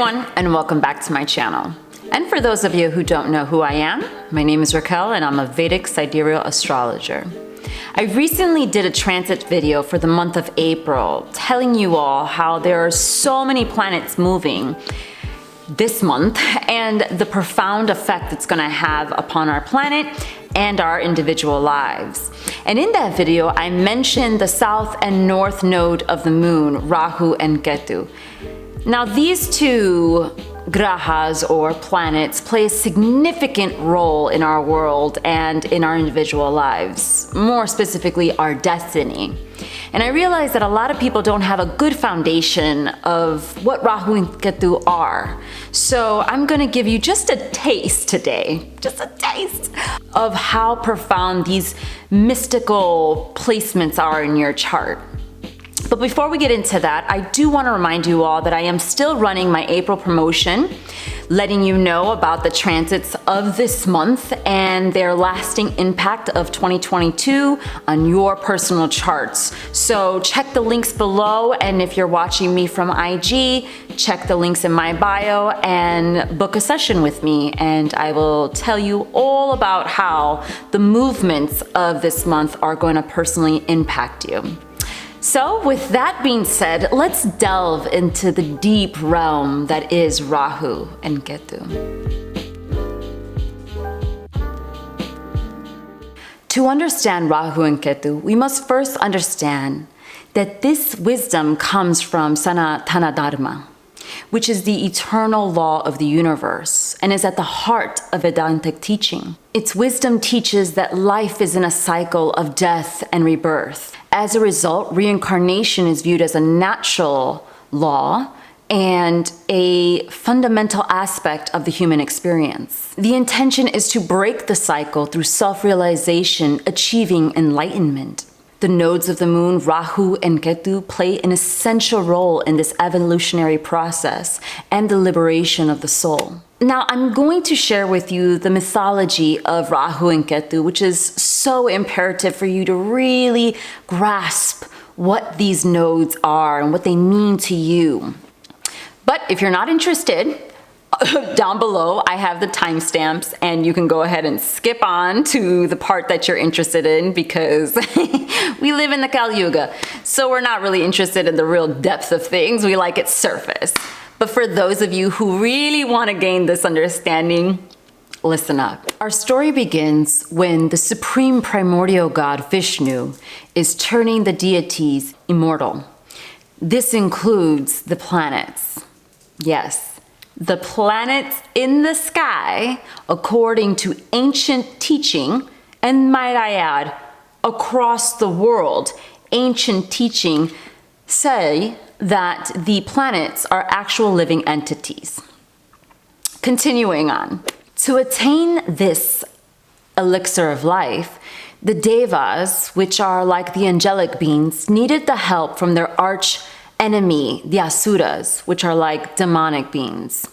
everyone, and welcome back to my channel. And for those of you who don't know who I am, my name is Raquel and I'm a Vedic sidereal astrologer. I recently did a transit video for the month of April, telling you all how there are so many planets moving this month and the profound effect it's going to have upon our planet and our individual lives. And in that video, I mentioned the south and north node of the moon, Rahu and Ketu. Now, these two grahas or planets play a significant role in our world and in our individual lives, more specifically our destiny. And I realize that a lot of people don't have a good foundation of what Rahu and Ketu are. So I'm going to give you just a taste today, just a taste of how profound these mystical placements are in your chart. But before we get into that, I do want to remind you all that I am still running my April promotion, letting you know about the transits of this month and their lasting impact of 2022 on your personal charts. So check the links below, and if you're watching me from IG, check the links in my bio and book a session with me, and I will tell you all about how the movements of this month are going to personally impact you. So with that being said, let's delve into the deep realm that is Rahu and Ketu. To understand Rahu and Ketu, we must first understand that this wisdom comes from Sanatana Dharma, which is the eternal law of the universe and is at the heart of Vedantic teaching. Its wisdom teaches that life is in a cycle of death and rebirth. As a result, reincarnation is viewed as a natural law and a fundamental aspect of the human experience. The intention is to break the cycle through self-realization, achieving enlightenment. The nodes of the moon, Rahu and Ketu, play an essential role in this evolutionary process and the liberation of the soul. Now, I'm going to share with you the mythology of Rahu and Ketu, which is so imperative for you to really grasp what these nodes are and what they mean to you. But if you're not interested, down below, I have the timestamps, and you can go ahead and skip on to the part that you're interested in, because we live in the Kali Yuga, so we're not really interested in the real depth of things. We like its surface. But for those of you who really want to gain this understanding, listen up. Our story begins when the supreme primordial god Vishnu is turning the deities immortal. This includes the planets. Yes, the planets in the sky, according to ancient teaching, and might I add, across the world, ancient teaching say that the planets are actual living entities. Continuing on. To attain this elixir of life, the devas, which are like the angelic beings, needed the help from their arch enemy, the asuras, which are like demonic beings.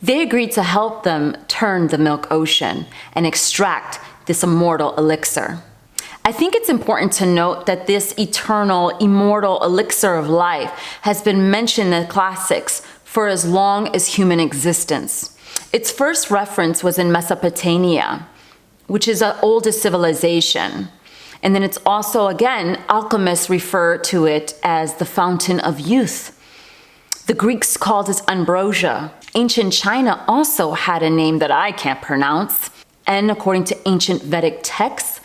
They agreed to help them turn the milk ocean and extract this immortal elixir. I think it's important to note that this eternal, immortal elixir of life has been mentioned in the classics for as long as human existence. Its first reference was in Mesopotamia, which is the oldest civilization. And then it's also, again, alchemists refer to it as the fountain of youth. The Greeks called it ambrosia. Ancient China also had a name that I can't pronounce. And according to ancient Vedic texts,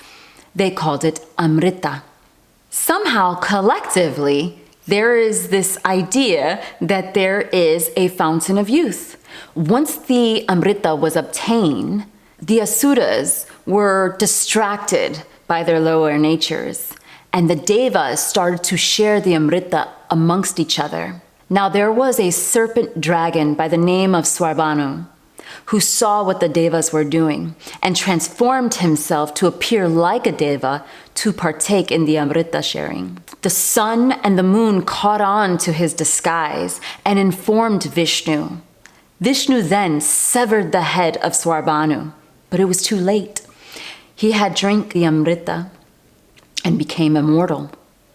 they called it Amrita. Somehow, collectively, there is this idea that there is a fountain of youth. Once the Amrita was obtained, the Asuras were distracted by their lower natures, and the Devas started to share the Amrita amongst each other. Now, there was a serpent dragon by the name of Swarbanu, who saw what the Devas were doing and transformed himself to appear like a Deva to partake in the Amrita sharing. The sun and the moon caught on to his disguise and informed Vishnu. Vishnu then severed the head of Swarbanu, but it was too late. He had drank the Amrita and became immortal.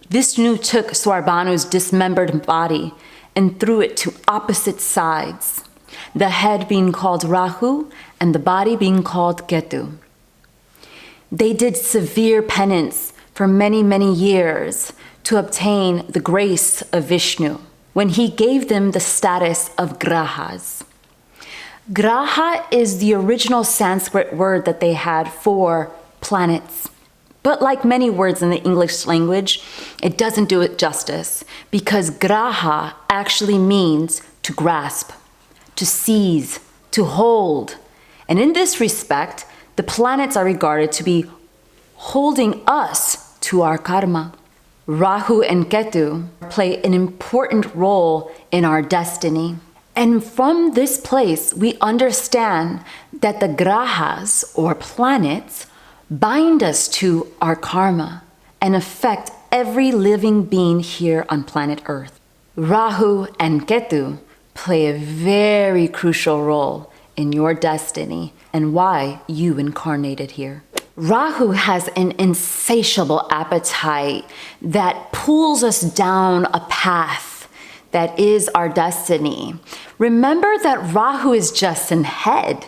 Vishnu took Swarbanu's dismembered body and threw it to opposite sides, the head being called Rahu and the body being called Ketu. They did severe penance for many, many years to obtain the grace of Vishnu when he gave them the status of grahas. Graha is the original Sanskrit word that they had for planets. But like many words in the English language, it doesn't do it justice because graha actually means to grasp, to seize, to hold. And in this respect, the planets are regarded to be holding us to our karma. Rahu and Ketu play an important role in our destiny. And from this place, we understand that the grahas, or planets, bind us to our karma and affect every living being here on planet Earth. Rahu and Ketu play a very crucial role in your destiny and why you incarnated here. Rahu has an insatiable appetite that pulls us down a path that is our destiny. Remember that Rahu is just an head.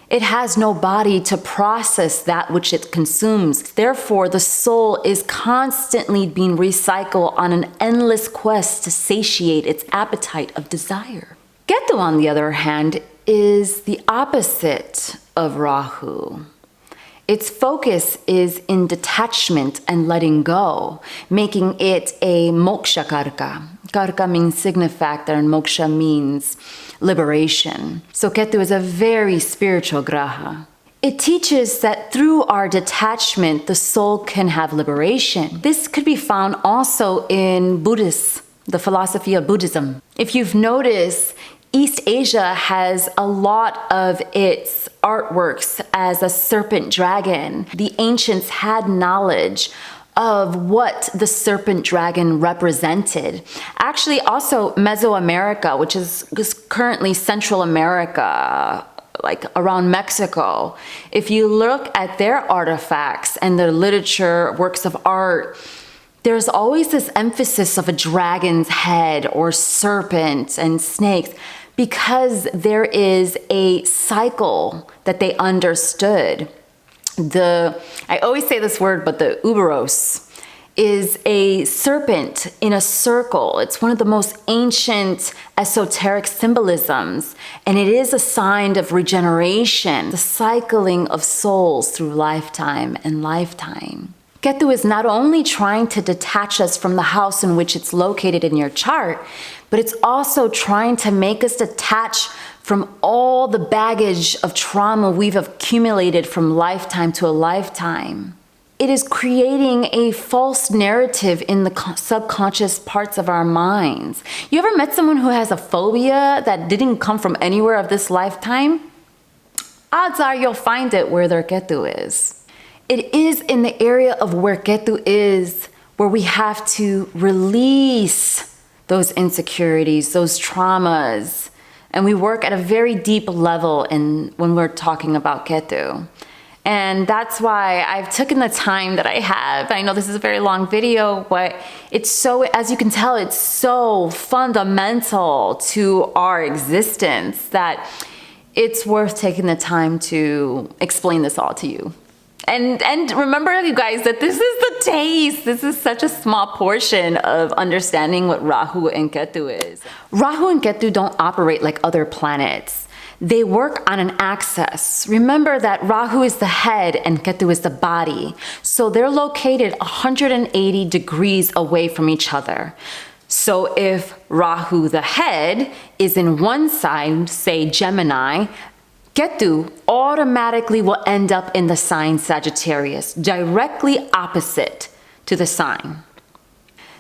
It has no body to process that which it consumes. Therefore, the soul is constantly being recycled on an endless quest to satiate its appetite of desire. Ketu, on the other hand, is the opposite of Rahu. Its focus is in detachment and letting go, making it a moksha karka. Karka means signifactor and moksha means liberation. So Ketu is a very spiritual graha. It teaches that through our detachment, the soul can have liberation. This could be found also in Buddhism, the philosophy of Buddhism. If you've noticed, East Asia has a lot of its artworks as a serpent dragon. The ancients had knowledge of what the serpent dragon represented. Actually, also Mesoamerica, which is currently Central America, like around Mexico. If you look at their artifacts and their literature, works of art, there's always this emphasis of a dragon's head or serpent and snakes because there is a cycle that they understood. I always say this word, but the Uberos is a serpent in a circle. It's one of the most ancient esoteric symbolisms, and it is a sign of regeneration, the cycling of souls through lifetime and lifetime. Ketu is not only trying to detach us from the house in which it's located in your chart, but it's also trying to make us detach from all the baggage of trauma we've accumulated from lifetime to a lifetime. It is creating a false narrative in the subconscious parts of our minds. You ever met someone who has a phobia that didn't come from anywhere of this lifetime? Odds are you'll find it where their Ketu is. It is in the area of where Ketu is where we have to release those insecurities, those traumas. And we work at a very deep level when we're talking about Ketu. And that's why I've taken the time that I have. I know this is a very long video, but it's so, as you can tell, it's so fundamental to our existence that it's worth taking the time to explain this all to you. And remember, you guys, that this is the taste. This is such a small portion of understanding what Rahu and Ketu is. Rahu and Ketu don't operate like other planets. They work on an axis. Remember that Rahu is the head and Ketu is the body. So they're located 180 degrees away from each other. So if Rahu, the head, is in one sign, say Gemini, Ketu automatically will end up in the sign Sagittarius, directly opposite to the sign.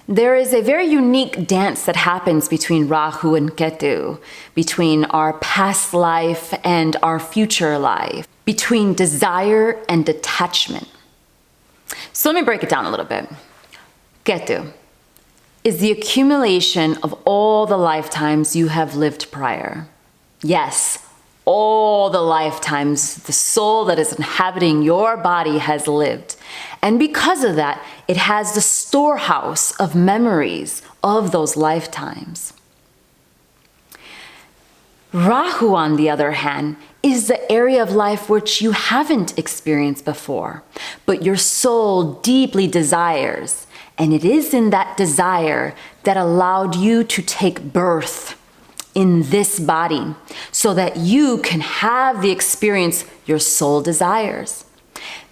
There is a very unique dance that happens between Rahu and Ketu, between our past life and our future life, between desire and detachment. So let me break it down a little bit. Ketu is the accumulation of all the lifetimes you have lived prior. Yes, all the lifetimes the soul that is inhabiting your body has lived. And because of that, it has the storehouse of memories of those lifetimes. Rahu, on the other hand, is the area of life which you haven't experienced before, but your soul deeply desires. And it is in that desire that allowed you to take birth in this body so that you can have the experience your soul desires.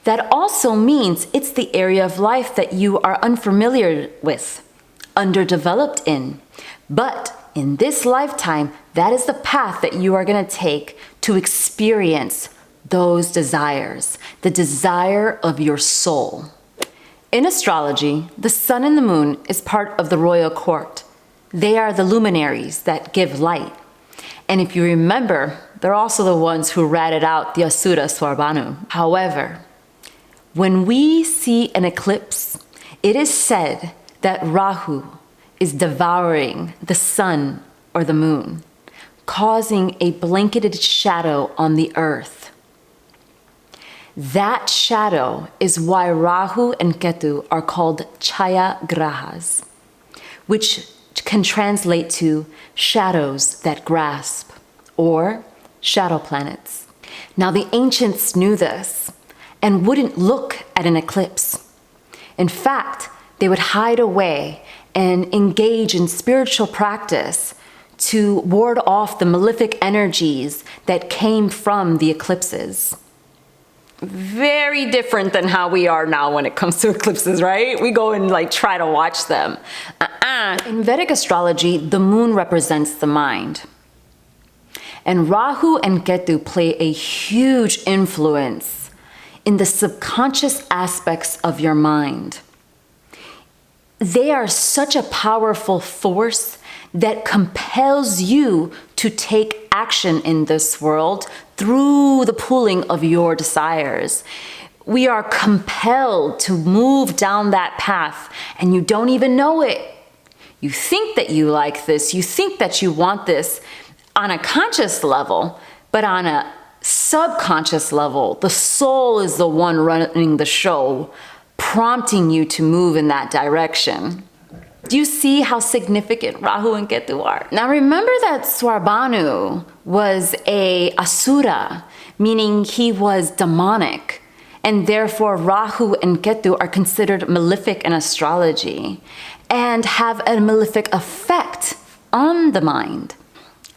That also means it's the area of life that you are unfamiliar with, underdeveloped in. But in this lifetime, that is the path that you are going to take to experience those desires, the desire of your soul. In astrology, the sun and the moon is part of the royal court. They are the luminaries that give light. And if you remember, they're also the ones who ratted out the Asura Swarbanu. However, when we see an eclipse, it is said that Rahu is devouring the sun or the moon, causing a blanketed shadow on the earth. That shadow is why Rahu and Ketu are called Chaya Grahas, which can translate to shadows that grasp, or shadow planets. Now, the ancients knew this and wouldn't look at an eclipse. In fact, they would hide away and engage in spiritual practice to ward off the malefic energies that came from the eclipses. Very different than how we are now when it comes to eclipses, right? We go and try to watch them. In Vedic astrology, the moon represents the mind. And Rahu and Ketu play a huge influence in the subconscious aspects of your mind. They are such a powerful force that compels you to take action in this world through the pulling of your desires. We are compelled to move down that path, and you don't even know it. You think that you like this, you think that you want this on a conscious level, but on a subconscious level, the soul is the one running the show, prompting you to move in that direction. Do you see how significant Rahu and Ketu are? Now remember that Swarbanu was a Asura, meaning he was demonic, and therefore Rahu and Ketu are considered malefic in astrology and have a malefic effect on the mind.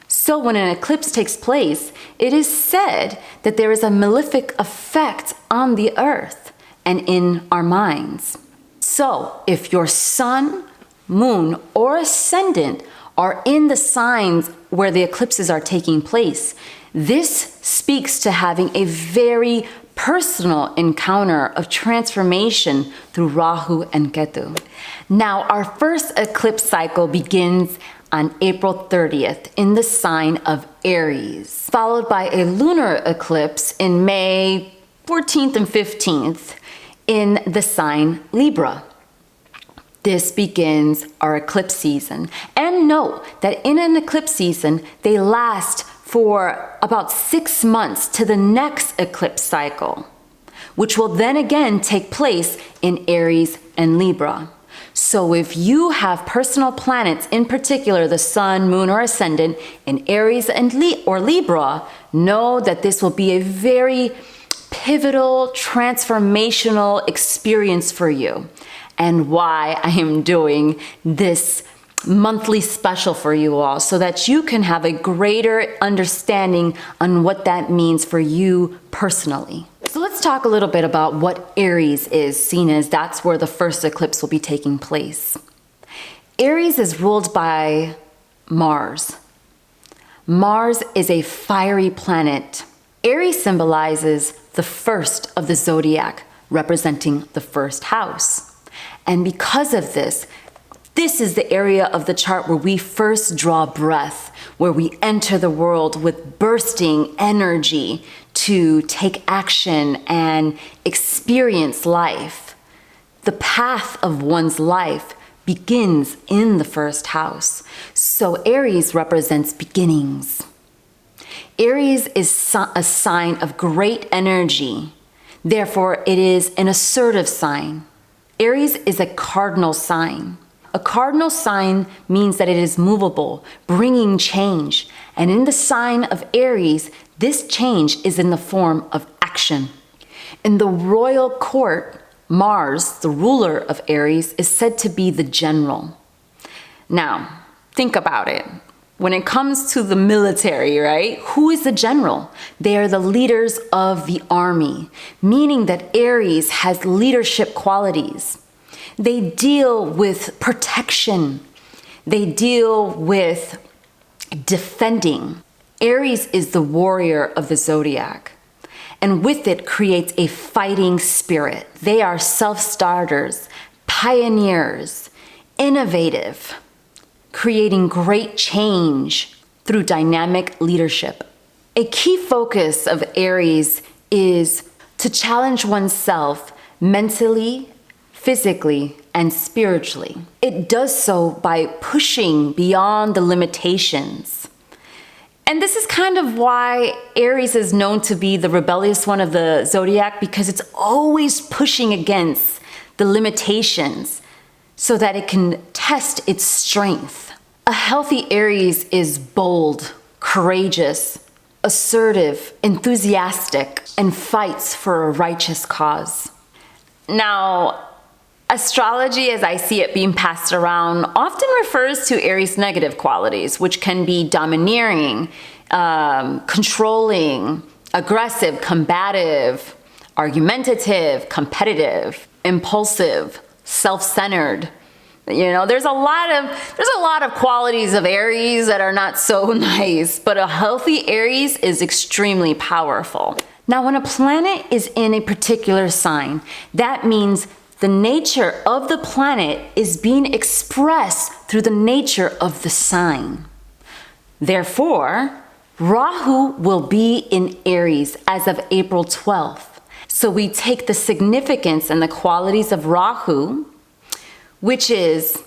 So when an eclipse takes place, it is said that there is a malefic effect on the earth and in our minds. So if your sun, moon, or ascendant are in the signs where the eclipses are taking place, this speaks to having a very personal encounter of transformation through Rahu and Ketu. Now, our first eclipse cycle begins on April 30th in the sign of Aries, followed by a lunar eclipse in May 14th and 15th in the sign Libra. This begins our eclipse season. And note that in an eclipse season, they last for about 6 months to the next eclipse cycle, which will then again take place in Aries and Libra. So if you have personal planets, in particular the sun, moon, or ascendant in Aries and or Libra, know that this will be a very pivotal, transformational experience for you, and why I am doing this monthly special for you all, so that you can have a greater understanding on what that means for you personally. So let's talk a little bit about what Aries is, seen as that's where the first eclipse will be taking place. Aries is ruled by Mars. Mars is a fiery planet. Aries symbolizes the first of the zodiac, representing the first house. And because of this, this is the area of the chart where we first draw breath, where we enter the world with bursting energy to take action and experience life. The path of one's life begins in the first house. So Aries represents beginnings. Aries is a sign of great energy. Therefore, it is an assertive sign. Aries is a cardinal sign. A cardinal sign means that it is movable, bringing change, And in the sign of Aries, this change is in the form of action. In the royal court, Mars, the ruler of Aries, is said to be the general. Now, think about it. When it comes to the military, right? Who is the general? They are the leaders of the army, meaning that Aries has leadership qualities. They deal with protection. They deal with defending. Aries is the warrior of the zodiac, and with it creates a fighting spirit. They are self-starters, pioneers, innovative, creating great change through dynamic leadership. A key focus of Aries is to challenge oneself mentally, physically, and spiritually. It does so by pushing beyond the limitations. And this is kind of why Aries is known to be the rebellious one of the zodiac, because it's always pushing against the limitations so that it can test its strength. A healthy Aries is bold, courageous, assertive, enthusiastic, and fights for a righteous cause. Now, astrology, as I see it being passed around, often refers to Aries' negative qualities, which can be domineering, controlling, aggressive, combative, argumentative, competitive, impulsive, self-centered. You know, there's a lot of qualities of Aries that are not so nice, but a healthy Aries is extremely powerful. Now, when a planet is in a particular sign, that means the nature of the planet is being expressed through the nature of the sign. Therefore, Rahu will be in Aries as of April 12th. So we take the significance and the qualities of Rahu, which is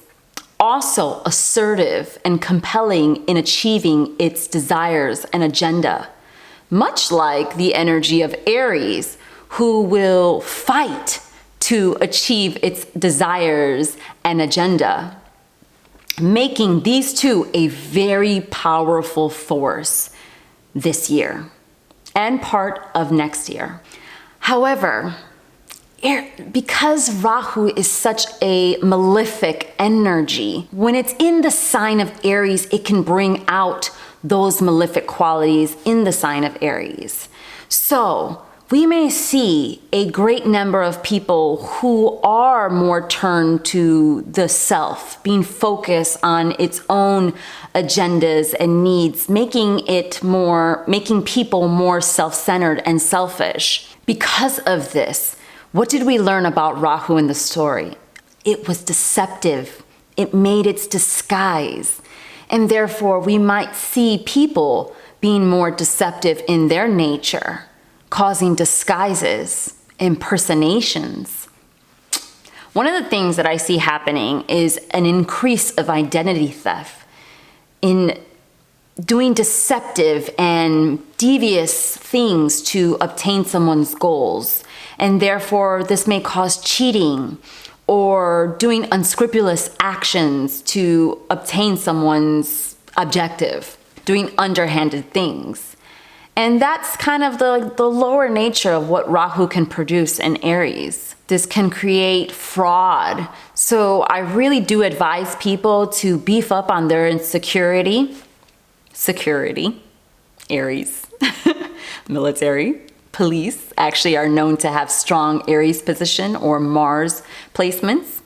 also assertive and compelling in achieving its desires and agenda, much like the energy of Aries, who will fight to achieve its desires and agenda, making these two a very powerful force this year and part of next year. However, because Rahu is such a malefic energy, when it's in the sign of Aries, it can bring out those malefic qualities in the sign of Aries. So we may see a great number of people who are more turned to the self, being focused on its own agendas and needs, making people more self-centered and selfish. Because of this, what did we learn about Rahu in the story? It was deceptive. It made its disguise. And therefore, we might see people being more deceptive in their nature, causing disguises, impersonations. One of the things that I see happening is an increase of identity theft in doing deceptive and devious things to obtain someone's goals. And therefore, this may cause cheating or doing unscrupulous actions to obtain someone's objective, doing underhanded things. And that's kind of the lower nature of what Rahu can produce in Aries. This can create fraud. So I really do advise people to beef up on their insecurity. Security, Aries, military, police actually are known to have strong Aries position or Mars placements.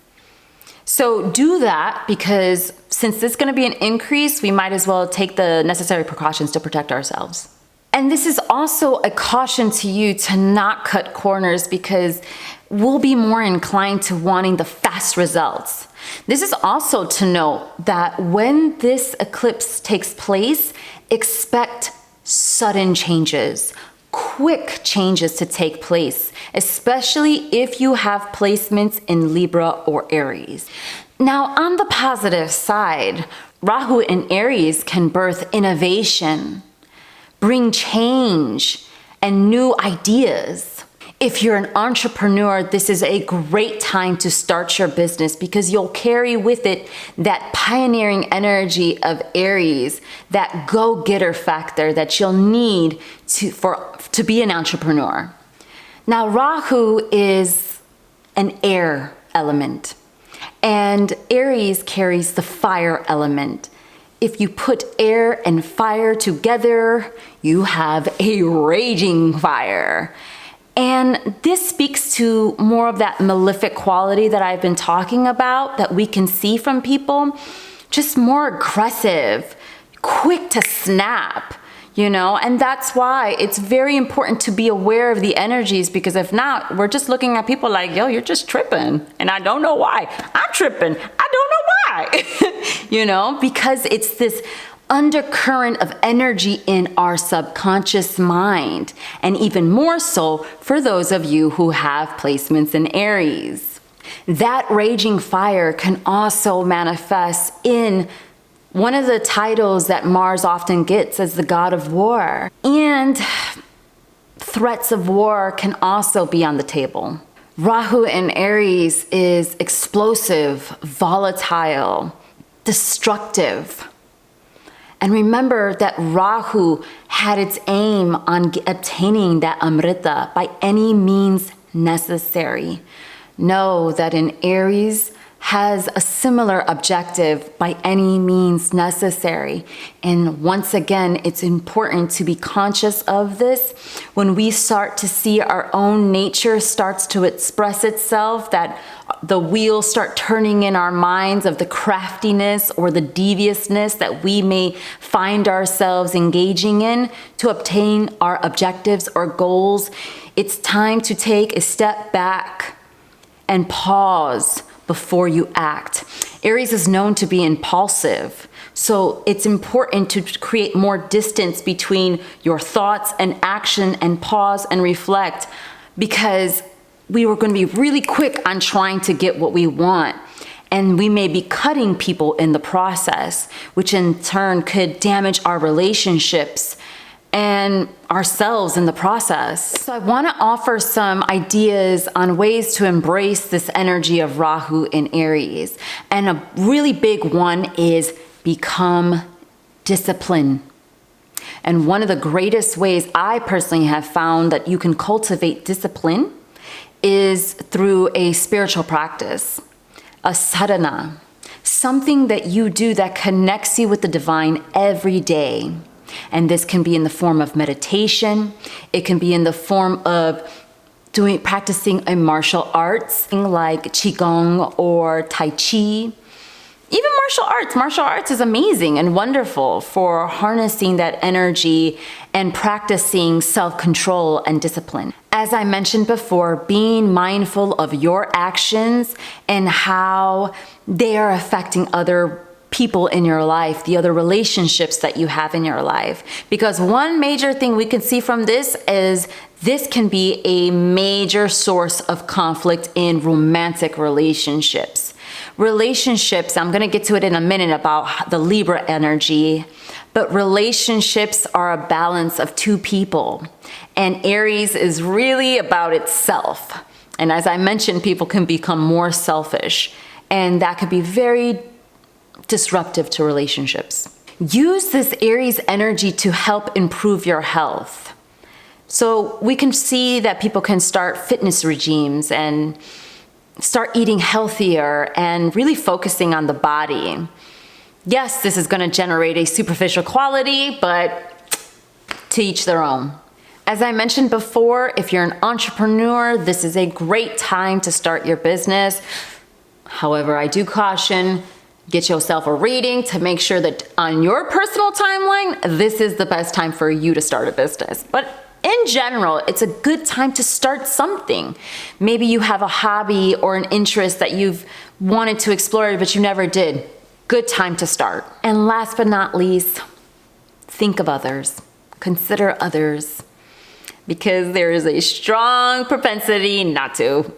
So do that, because since it's going to be an increase, we might as well take the necessary precautions to protect ourselves. And this is also a caution to you to not cut corners, because we'll be more inclined to wanting the fast results. This is also to note that when this eclipse takes place, expect sudden changes, quick changes to take place, especially if you have placements in Libra or Aries. Now, on the positive side, Rahu in Aries can birth innovation, bring change and new ideas. If you're an entrepreneur, this is a great time to start your business because you'll carry with it that pioneering energy of Aries, that go-getter factor that you'll need to be an entrepreneur. Now, Rahu is an air element, and Aries carries the fire element. If you put air and fire together, you have a raging fire. And this speaks to more of that malefic quality that I've been talking about that we can see from people, just more aggressive, quick to snap, you know? And that's why it's very important to be aware of the energies, because if not, we're just looking at people like, yo, you're just tripping. And I don't know why. I'm tripping. I don't know why, you know, because it's this undercurrent of energy in our subconscious mind, and even more so for those of you who have placements in Aries. That raging fire can also manifest in one of the titles that Mars often gets as the god of war, and threats of war can also be on the table. Rahu in Aries is explosive, volatile, destructive. And remember that Rahu had its aim on obtaining that Amrita by any means necessary. Know that in Aries has a similar objective by any means necessary. And once again, it's important to be conscious of this. When we start to see our own nature starts to express itself, that the wheels start turning in our minds of the craftiness or the deviousness that we may find ourselves engaging in to obtain our objectives or goals, it's time to take a step back and pause before you act. Aries is known to be impulsive, so it's important to create more distance between your thoughts and action and pause and reflect, because we were going to be really quick on trying to get what we want, and we may be cutting people in the process, which in turn could damage our relationships and ourselves in the process. So I want to offer some ideas on ways to embrace this energy of Rahu in Aries. And a really big one is become disciplined. And one of the greatest ways I personally have found that you can cultivate discipline is through a spiritual practice, a sadhana, something that you do that connects you with the divine every day. And this can be in the form of meditation. It can be in the form of practicing a martial arts like Qigong or Tai Chi. Even martial arts. Martial arts is amazing and wonderful for harnessing that energy and practicing self-control and discipline. As I mentioned before, being mindful of your actions and how they are affecting other people in your life, the other relationships that you have in your life. Because one major thing we can see from this is this can be a major source of conflict in romantic relationships. Relationships, I'm going to get to it in a minute about the Libra energy, but relationships are a balance of two people. And Aries is really about itself. And as I mentioned, people can become more selfish, and that could be very disruptive to relationships. Use this Aries energy to help improve your health. So we can see that people can start fitness regimes and start eating healthier and really focusing on the body. Yes, this is going to generate a superficial quality, but to each their own. As I mentioned before, if you're an entrepreneur, this is a great time to start your business. However, I do caution, get yourself a reading to make sure that on your personal timeline, this is the best time for you to start a business. But in general, it's a good time to start something. Maybe you have a hobby or an interest that you've wanted to explore, but you never did. Good time to start. And last but not least, think of others. Consider others, because there is a strong propensity not to.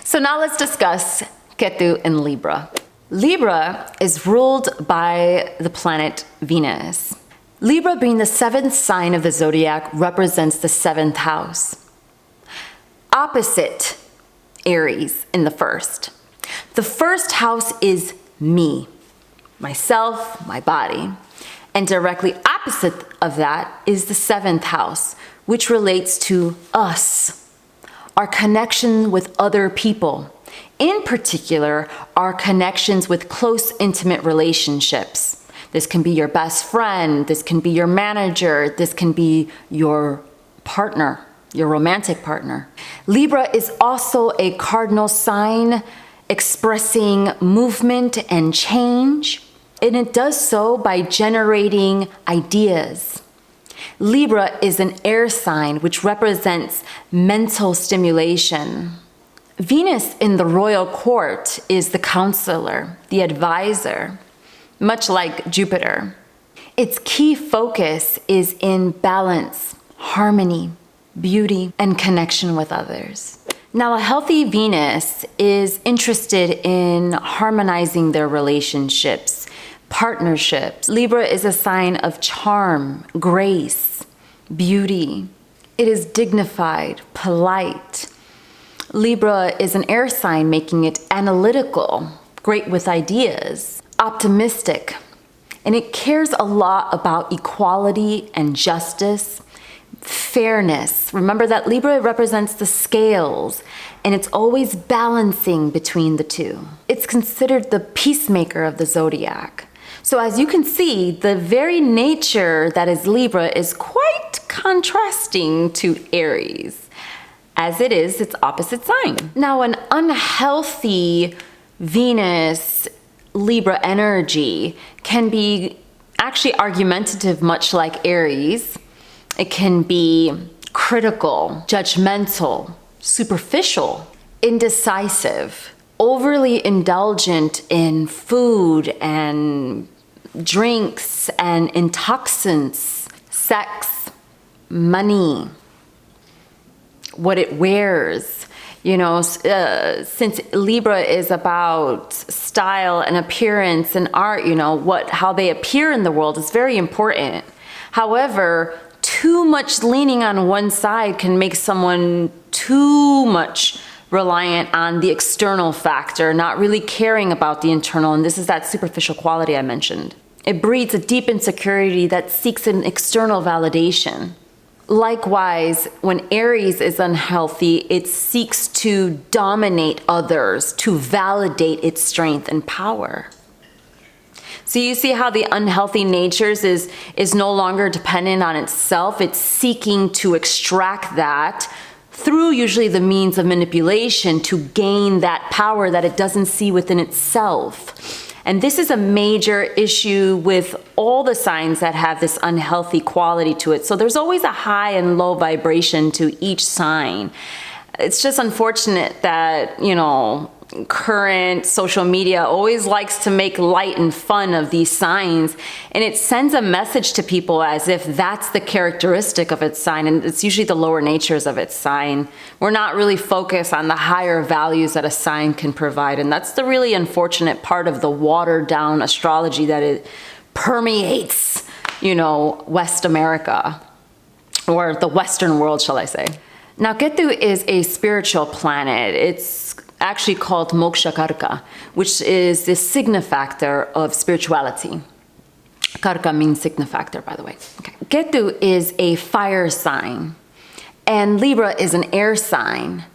So now let's discuss Ketu in Libra. Libra is ruled by the planet Venus. Libra, being the seventh sign of the zodiac, represents the seventh house. opposite Aries in the first. The first house is me, myself, my body. And directly opposite of that is the seventh house, which relates to us, our connection with other people. In particular, our connections with close, intimate relationships. This can be your best friend, this can be your manager, this can be your partner, your romantic partner. Libra is also a cardinal sign expressing movement and change, and it does so by generating ideas. Libra is an air sign which represents mental stimulation. Venus in the royal court is the counselor, the advisor, much like Jupiter. Its key focus is in balance, harmony, beauty, and connection with others. Now, a healthy Venus is interested in harmonizing their relationships, partnerships. Libra is a sign of charm, grace, beauty. It is dignified, polite. Libra is an air sign, making it analytical, great with ideas, optimistic, and it cares a lot about equality and justice, fairness. Remember that Libra represents the scales, and it's always balancing between the two. It's considered the peacemaker of the zodiac. So as you can see, the very nature that is Libra is quite contrasting to Aries, as it is its opposite sign. Now, an unhealthy Venus Libra energy can be actually argumentative, much like Aries. It can be critical, judgmental, superficial, indecisive, overly indulgent in food and drinks and intoxicants, sex, money, what it wears. You know, since Libra is about style and appearance and art, you know, how they appear in the world is very important. However, too much leaning on one side can make someone too much reliant on the external factor, not really caring about the internal, and this is that superficial quality I mentioned. It breeds a deep insecurity that seeks an external validation. Likewise, when Aries is unhealthy, it seeks to dominate others, to validate its strength and power. So you see how the unhealthy natures is no longer dependent on itself. It's seeking to extract that through usually the means of manipulation to gain that power that it doesn't see within itself. And this is a major issue with all the signs that have this unhealthy quality to it. So there's always a high and low vibration to each sign. It's just unfortunate that, you know, current social media always likes to make light and fun of these signs, and it sends a message to people as if that's the characteristic of its sign, and it's usually the lower natures of its sign. We're not really focused on the higher values that a sign can provide, and that's the really unfortunate part of the watered down astrology that it permeates, you know, West America, or the Western world, shall I say. Now, Ketu is a spiritual planet. It's actually called Moksha Karka, which is the signifactor of spirituality. Karka means signifactor, by the way. Okay. Ketu is a fire sign, and Libra is an air sign.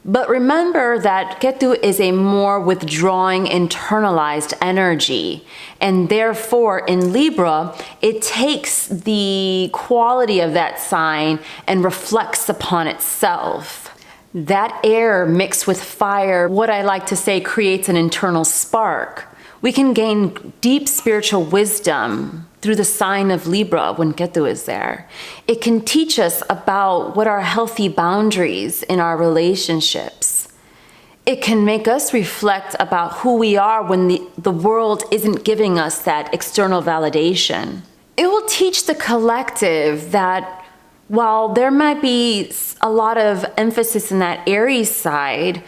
But remember that Ketu is a more withdrawing, internalized energy, and therefore in Libra, it takes the quality of that sign and reflects upon itself. That air mixed with fire, what I like to say, creates an internal spark. We can gain deep spiritual wisdom through the sign of Libra when Ketu is there. It can teach us about what are healthy boundaries in our relationships. It can make us reflect about who we are when the world isn't giving us that external validation. It will teach the collective that while there might be a lot of emphasis in that Aries side,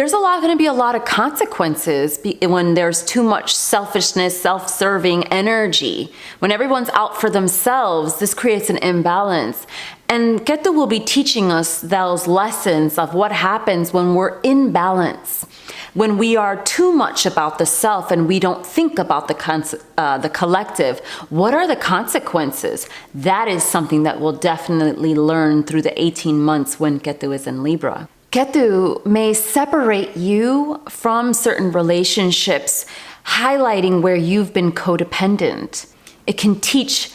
there's going to be a lot of consequences when there's too much selfishness, self-serving energy. When everyone's out for themselves, this creates an imbalance. And Ketu will be teaching us those lessons of what happens when we're in balance. When we are too much about the self and we don't think about the collective, what are the consequences? That is something that we'll definitely learn through the 18 months when Ketu is in Libra. Ketu may separate you from certain relationships, highlighting where you've been codependent. It can teach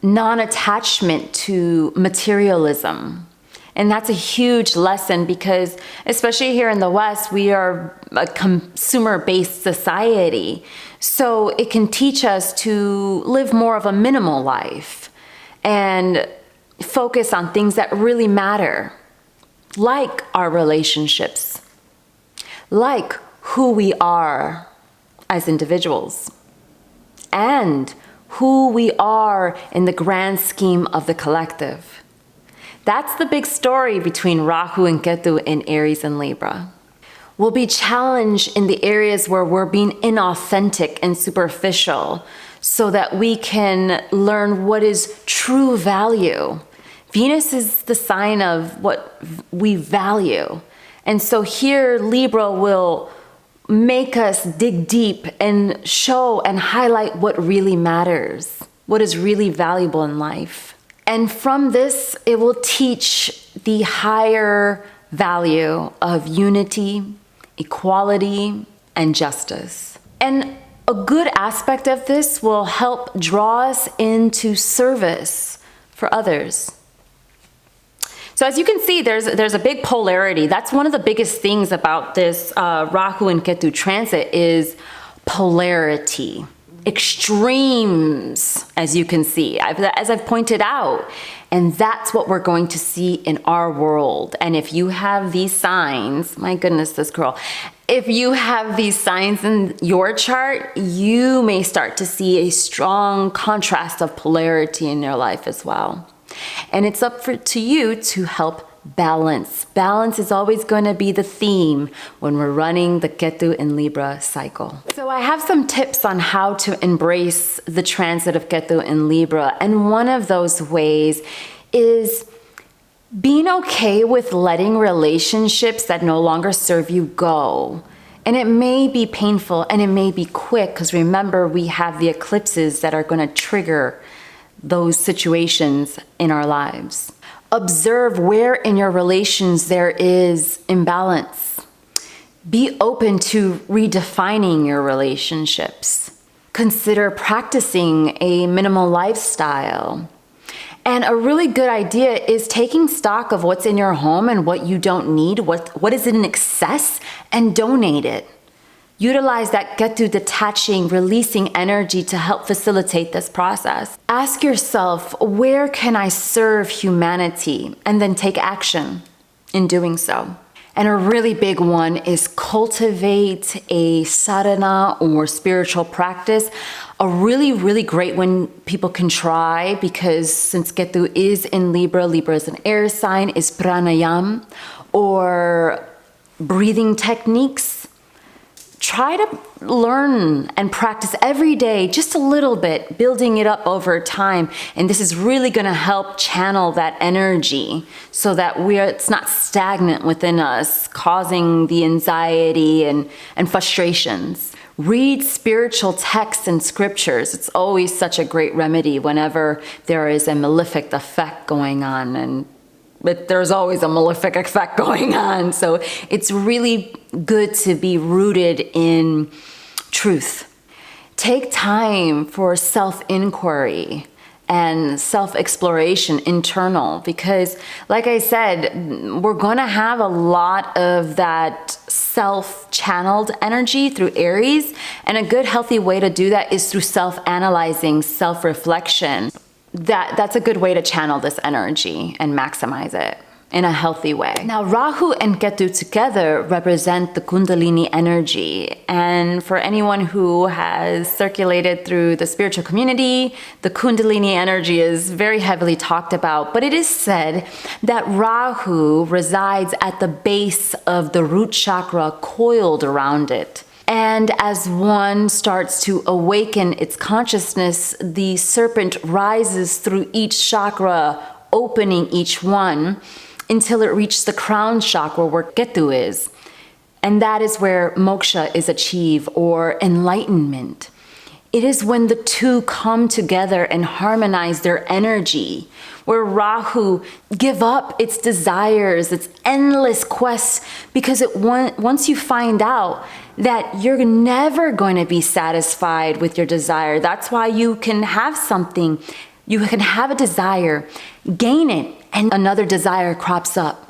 non-attachment to materialism. And that's a huge lesson because, especially here in the West, we are a consumer-based society. So it can teach us to live more of a minimal life and focus on things that really matter, like our relationships, like who we are as individuals, and who we are in the grand scheme of the collective. That's the big story between Rahu and Ketu in Aries and Libra. We'll be challenged in the areas where we're being inauthentic and superficial so that we can learn what is true value. Venus is the sign of what we value. And so here Libra will make us dig deep and show and highlight what really matters, what is really valuable in life. And from this, it will teach the higher value of unity, equality, and justice. And a good aspect of this will help draw us into service for others. So as you can see, there's a big polarity. That's one of the biggest things about this Rahu and Ketu transit is polarity. Extremes, as you can see, as I've pointed out. And that's what we're going to see in our world. And if you have these signs, my goodness, this girl, if you have these signs in your chart, you may start to see a strong contrast of polarity in your life as well. And it's up to you to help balance. Balance is always going to be the theme when we're running the Ketu in Libra cycle. So I have some tips on how to embrace the transit of Ketu in Libra. And one of those ways is being okay with letting relationships that no longer serve you go. And it may be painful and it may be quick because remember, we have the eclipses that are going to trigger those situations in our lives. Observe where in your relations there is imbalance. Be open to redefining your relationships. Consider practicing a minimal lifestyle. And a really good idea is taking stock of what's in your home and what you don't need, what is in excess, and donate it. Utilize that Ketu detaching, releasing energy to help facilitate this process. Ask yourself, where can I serve humanity? And then take action in doing so. And a really big one is cultivate a sadhana or spiritual practice. A really, really great one people can try, because since Ketu is in Libra, Libra is an air sign, is pranayam or breathing techniques. Try to learn and practice every day, just a little bit, building it up over time. And this is really going to help channel that energy so that it's not stagnant within us, causing the anxiety and frustrations. Read spiritual texts and scriptures. It's always such a great remedy whenever there is a malefic effect going on, but there's always a malefic effect going on. So it's really good to be rooted in truth. Take time for self-inquiry and self-exploration internal, because like I said, we're going to have a lot of that self-channeled energy through Aries. And a good healthy way to do that is through self-analyzing, self-reflection. That's a good way to channel this energy and maximize it. in a healthy way. Now, Rahu and Ketu together represent the Kundalini energy. And for anyone who has circulated through the spiritual community, the Kundalini energy is very heavily talked about. But it is said that Rahu resides at the base of the root chakra, coiled around it. And as one starts to awaken its consciousness, the serpent rises through each chakra, opening each one until it reaches the crown chakra where Ketu is. And that is where moksha is achieved, or enlightenment. It is when the two come together and harmonize their energy, where Rahu give up its desires, its endless quests, because once you find out that you're never going to be satisfied with your desire, that's why you can have something, you can have a desire, gain it, and another desire crops up.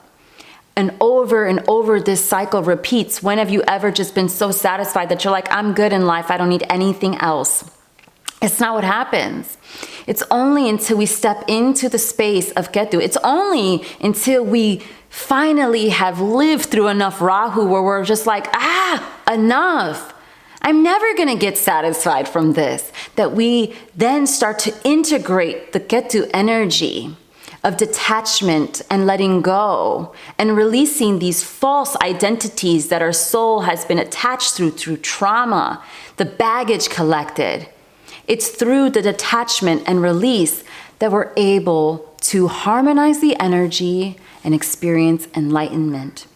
And over this cycle repeats. When have you ever just been so satisfied that you're like, I'm good in life, I don't need anything else? It's not what happens. It's only until we step into the space of Ketu. It's only until we finally have lived through enough Rahu where we're just like, enough. I'm never gonna get satisfied from this. That we then start to integrate the Ketu energy of detachment and letting go and releasing these false identities that our soul has been attached through trauma, the baggage collected. It's through the detachment and release that we're able to harmonize the energy and experience enlightenment.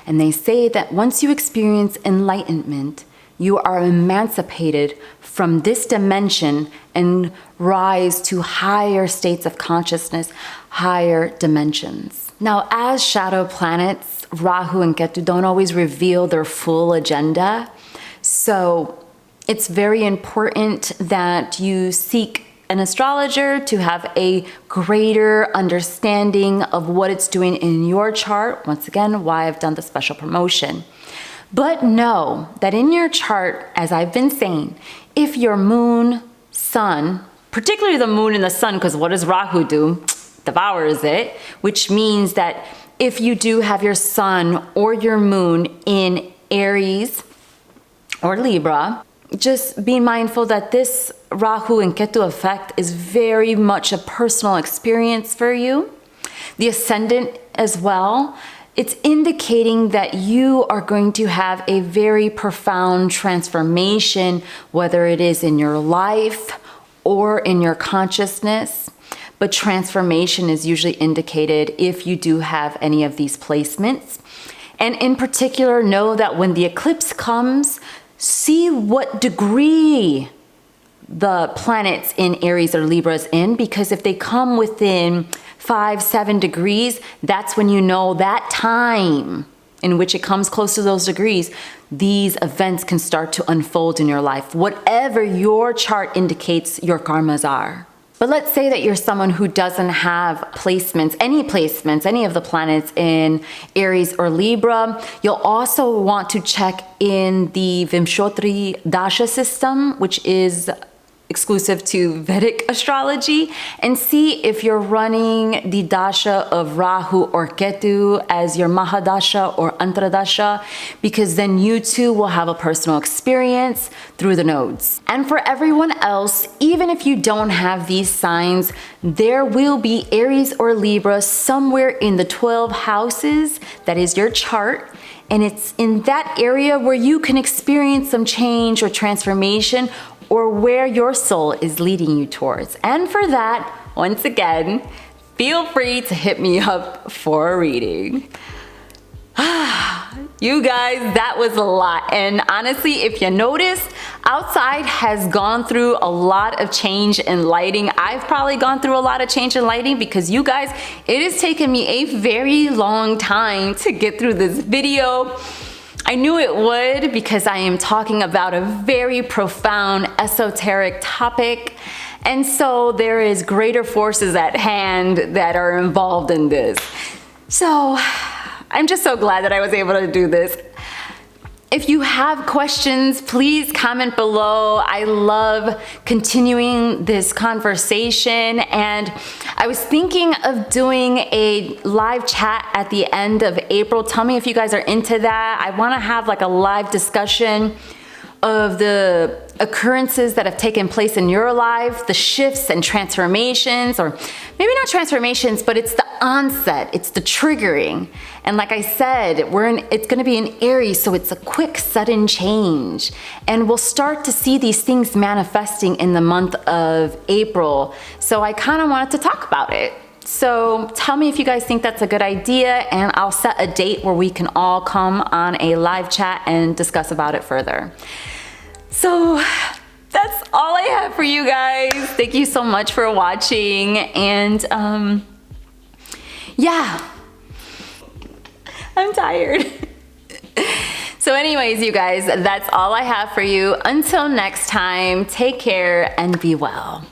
And they say that once you experience enlightenment, you are emancipated from this dimension and rise to higher states of consciousness, higher dimensions. Now, as shadow planets, Rahu and Ketu don't always reveal their full agenda. So it's very important that you seek an astrologer to have a greater understanding of what it's doing in your chart. Once again, why I've done the special promotion. But know that in your chart, as I've been saying, if your moon, sun, particularly the moon and the sun, because what does Rahu do? Devours it, which means that if you do have your sun or your moon in Aries or Libra, just be mindful that this Rahu and Ketu effect is very much a personal experience for you. The ascendant as well. It's indicating that you are going to have a very profound transformation, whether it is in your life or in your consciousness. But transformation is usually indicated if you do have any of these placements. And in particular, know that when the eclipse comes, see what degree the planets in Aries or Libra is in, because if they come within 5-7 degrees, that's when you know that time in which it comes close to those degrees, these events can start to unfold in your life, whatever your chart indicates your karmas are. But let's say that you're someone who doesn't have placements, any of the planets in Aries or Libra. You'll also want to check in the Vimshottari Dasha system, which is exclusive to Vedic astrology, and see if you're running the dasha of Rahu or Ketu as your Mahadasha or Antradasha, because then you too will have a personal experience through the nodes. And for everyone else, even if you don't have these signs, there will be Aries or Libra somewhere in the 12 houses that is your chart. And it's in that area where you can experience some change or transformation, or where your soul is leading you towards. And for that, once again, feel free to hit me up for a reading. You guys, that was a lot. And honestly, if you noticed, outside has gone through a lot of change in lighting. I've probably gone through a lot of change in lighting because you guys, it has taken me a very long time to get through this video. I knew it would because I am talking about a very profound esoteric topic. And so there is greater forces at hand that are involved in this. So I'm just so glad that I was able to do this. If you have questions, please comment below. I love continuing this conversation, and I was thinking of doing a live chat at the end of April. Tell me if you guys are into that. I want to have like a live discussion of the occurrences that have taken place in your life, the shifts and transformations, or maybe not transformations, but it's the onset, it's the triggering. And like I said, it's gonna be in Aries, so it's a quick, sudden change. And we'll start to see these things manifesting in the month of April. So I kind of wanted to talk about it. So tell me if you guys think that's a good idea, and I'll set a date where we can all come on a live chat and discuss about it further. So that's all I have for you guys. Thank you so much for watching, and yeah, I'm tired. So anyways, you guys, that's all I have for you. Until next time, take care and be well.